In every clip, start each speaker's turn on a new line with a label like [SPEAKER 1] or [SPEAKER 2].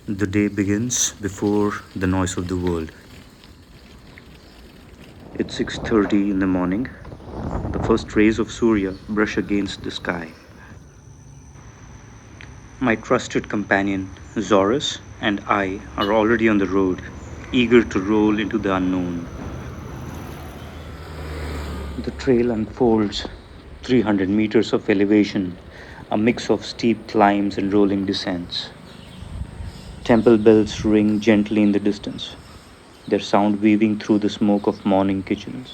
[SPEAKER 1] The day begins before the noise of the world. It's 6:30 in the morning. The first rays of Surya brush against the sky. My trusted companion, Zorus, and I are already on the road, eager to roll into the unknown. The trail unfolds 300 meters of elevation, a mix of steep climbs and rolling descents. Temple bells ring gently in the distance, their sound weaving through the smoke of morning kitchens.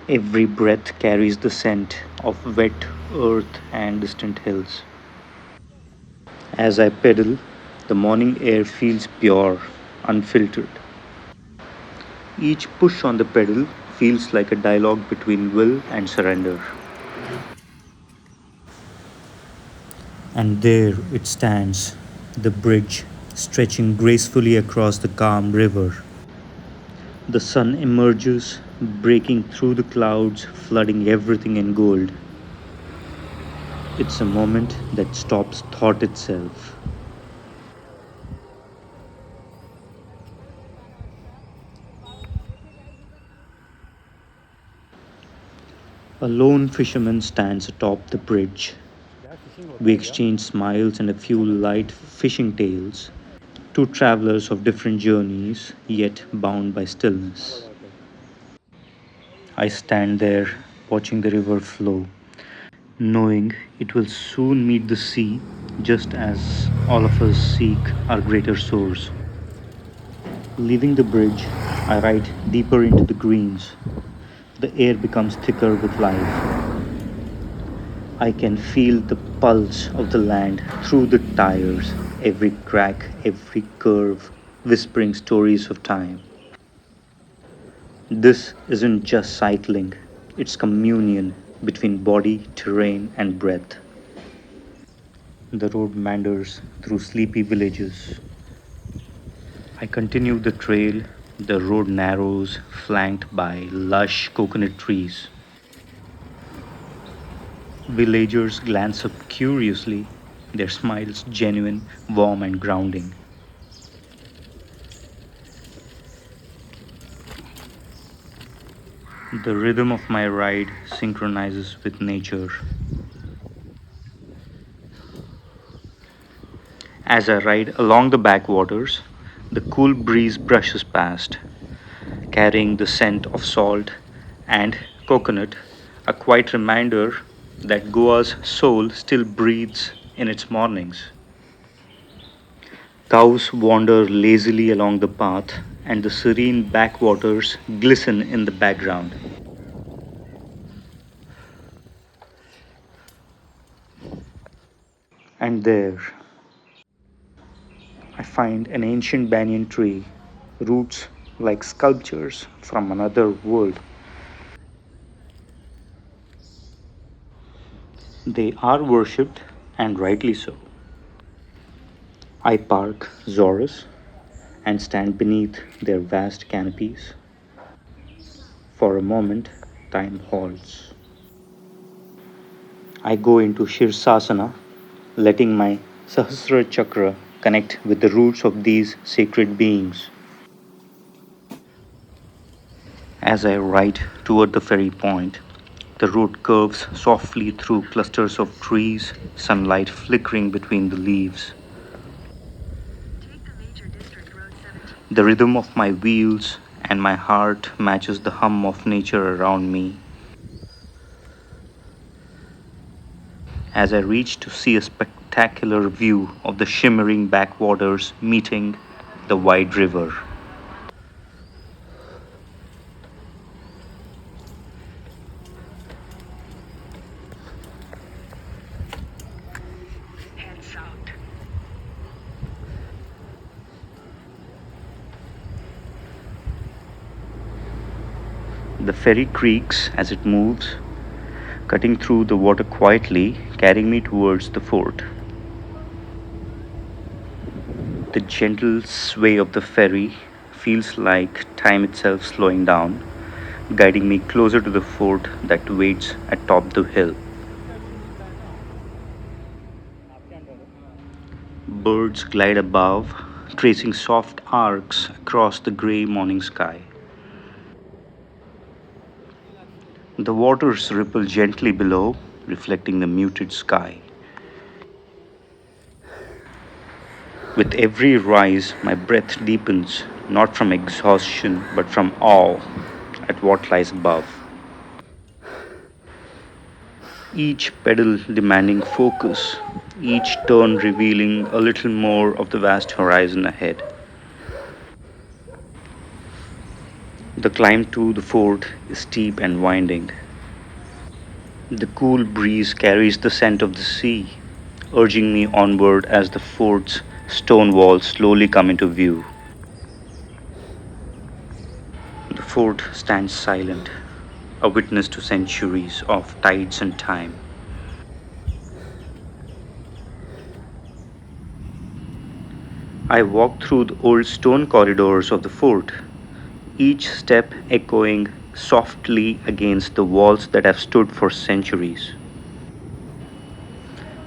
[SPEAKER 1] Every breath carries the scent of wet earth and distant hills. As I pedal, the morning air feels pure, unfiltered. Each push on the pedal feels like a dialogue between will and surrender. And there it stands, the bridge, stretching gracefully across the calm river. The sun emerges, breaking through the clouds, flooding everything in gold. It's a moment that stops thought itself. A lone fisherman stands atop the bridge. We exchange smiles and a few light fishing tales, two travelers of different journeys, yet bound by stillness. I stand there, watching the river flow, knowing it will soon meet the sea, just as all of us seek our greater source. Leaving the bridge, I ride deeper into the greens. The air becomes thicker with life. I can feel the pulse of the land through the tires, every crack, every curve, whispering stories of time. This isn't just cycling, it's communion between body, terrain, and breath. The road meanders through sleepy villages. I continue the trail. The road narrows, flanked by lush coconut trees. Villagers glance up curiously, their smiles genuine, warm, and grounding. The rhythm of my ride synchronizes with nature. As I ride along the backwaters, the cool breeze brushes past, carrying the scent of salt and coconut, a quiet reminder that Goa's soul still breathes in its mornings. Cows wander lazily along the path, and the serene backwaters glisten in the background. And there, I find an ancient banyan tree, roots like sculptures from another world. They are worshipped, and rightly so. I park Zorus and stand beneath their vast canopies. For a moment, time halts. I go into Shirsasana, letting my Sahasra Chakra connect with the roots of these sacred beings. As I ride toward the ferry point, the road curves softly through clusters of trees, sunlight flickering between the leaves. The rhythm of my wheels and my heart matches the hum of nature around me. As I reach to see a spectacular view of the shimmering backwaters meeting the wide river. The ferry creaks as it moves, cutting through the water quietly, carrying me towards the fort. The gentle sway of the ferry feels like time itself slowing down, guiding me closer to the fort that waits atop the hill. Birds glide above, tracing soft arcs across the grey morning sky. The waters ripple gently below, reflecting the muted sky. With every rise, my breath deepens, not from exhaustion, but from awe at what lies above. Each pedal demanding focus, each turn revealing a little more of the vast horizon ahead. The climb to the fort is steep and winding. The cool breeze carries the scent of the sea, urging me onward as the fort's stone walls slowly come into view. The fort stands silent, a witness to centuries of tides and time. I walk through the old stone corridors of the fort, each step echoing softly against the walls that have stood for centuries.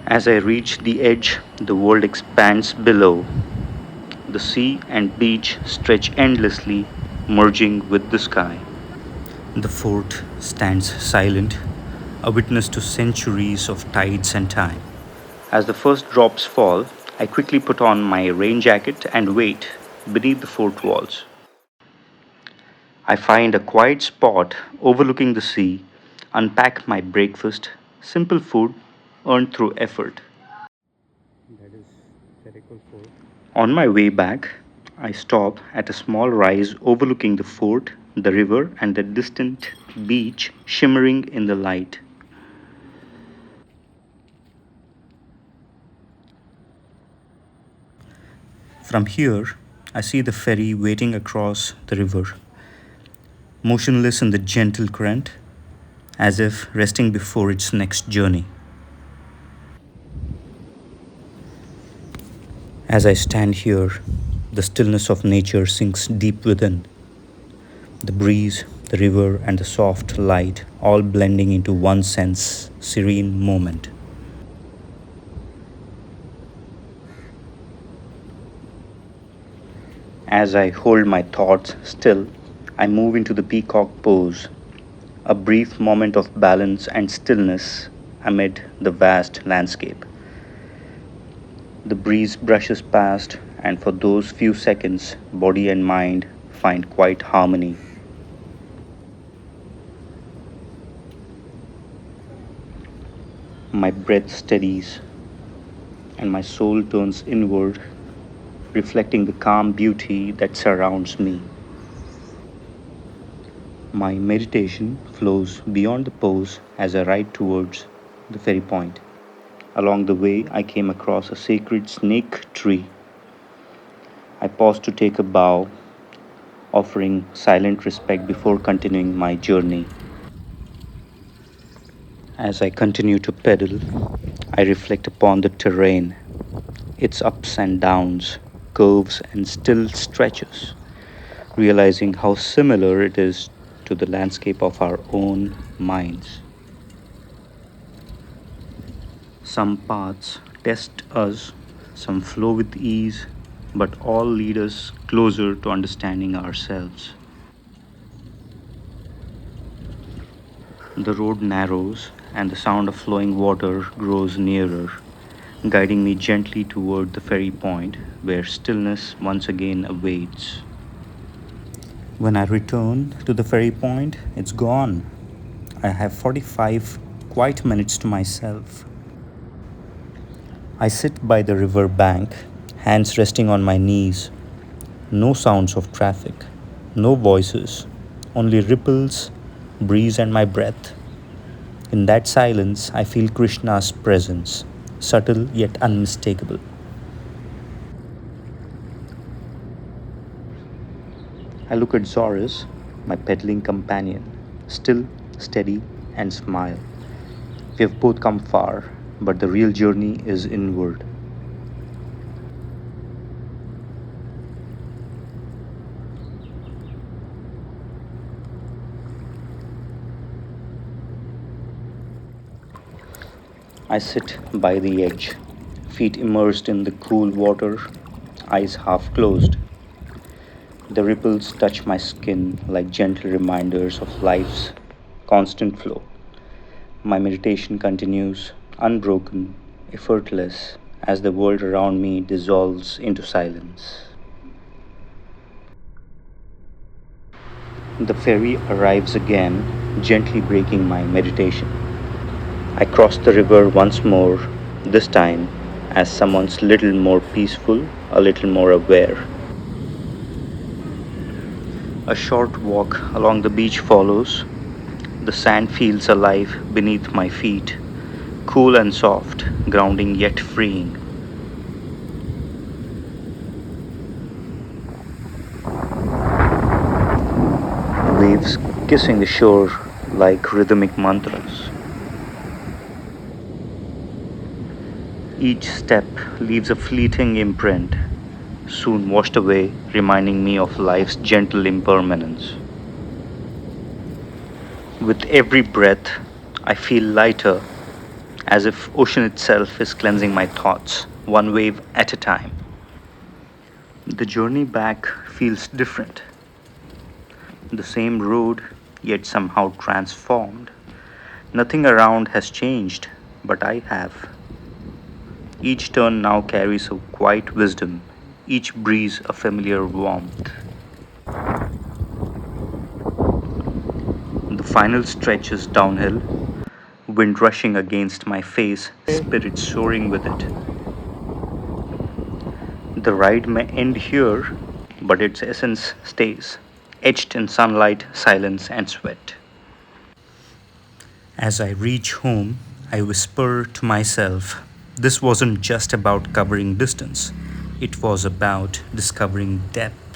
[SPEAKER 1] As I reach the edge, the world expands below. The sea and beach stretch endlessly, merging with the sky. The fort stands silent, a witness to centuries of tides and time. As the first drops fall, I quickly put on my rain jacket and wait beneath the fort walls. I find a quiet spot overlooking the sea, unpack my breakfast, simple food earned through effort. That is Terekhol Fort. On my way back, I stop at a small rise overlooking the fort, the river, and the distant beach shimmering in the light. From here, I see the ferry waiting across the river, motionless in the gentle current, as if resting before its next journey. As I stand here, the stillness of nature sinks deep within. The breeze, the river, and the soft light all blending into one sense serene moment. As I hold my thoughts still, I move into the peacock pose, a brief moment of balance and stillness amid the vast landscape. The breeze brushes past, and for those few seconds, body and mind find quiet harmony. My breath steadies, and my soul turns inward, reflecting the calm beauty that surrounds me. My meditation flows beyond the pose as I ride towards the ferry point. Along the way, I came across a sacred snake tree. I paused to take a bow, offering silent respect before continuing my journey. As I continue to pedal, I reflect upon the terrain, its ups and downs, curves and still stretches, realizing how similar it is to the landscape of our own minds. Some paths test us, some flow with ease, but all lead us closer to understanding ourselves. The road narrows, and the sound of flowing water grows nearer, guiding me gently toward the ferry point where stillness once again awaits. When I return to the ferry point, it's gone. I have 45 quiet minutes to myself. I sit by the river bank, hands resting on my knees. No sounds of traffic, no voices, only ripples, breeze, and my breath. In that silence, I feel Krishna's presence, subtle yet unmistakable. I look at Zorus, my pedaling companion, still, steady, and smile. We have both come far, but the real journey is inward. I sit by the edge, feet immersed in the cool water, eyes half closed. The ripples touch my skin like gentle reminders of life's constant flow. My meditation continues, unbroken, effortless, as the world around me dissolves into silence. The ferry arrives again, gently breaking my meditation. I cross the river once more, this time as someone's little more peaceful, a little more aware. A short walk along the beach follows. The sand feels alive beneath my feet, cool and soft, grounding yet freeing. Waves kissing the shore like rhythmic mantras. Each step leaves a fleeting imprint, soon washed away, reminding me of life's gentle impermanence. With every breath, I feel lighter, as if ocean itself is cleansing my thoughts, one wave at a time. The journey back feels different. The same road, yet somehow transformed. Nothing around has changed, but I have. Each turn now carries a quiet wisdom, each breeze a familiar warmth. The final stretch is downhill, wind rushing against my face, spirit soaring with it. The ride may end here, but its essence stays, etched in sunlight, silence, and sweat. As I reach home, I whisper to myself, this wasn't just about covering distance, it was about discovering depth.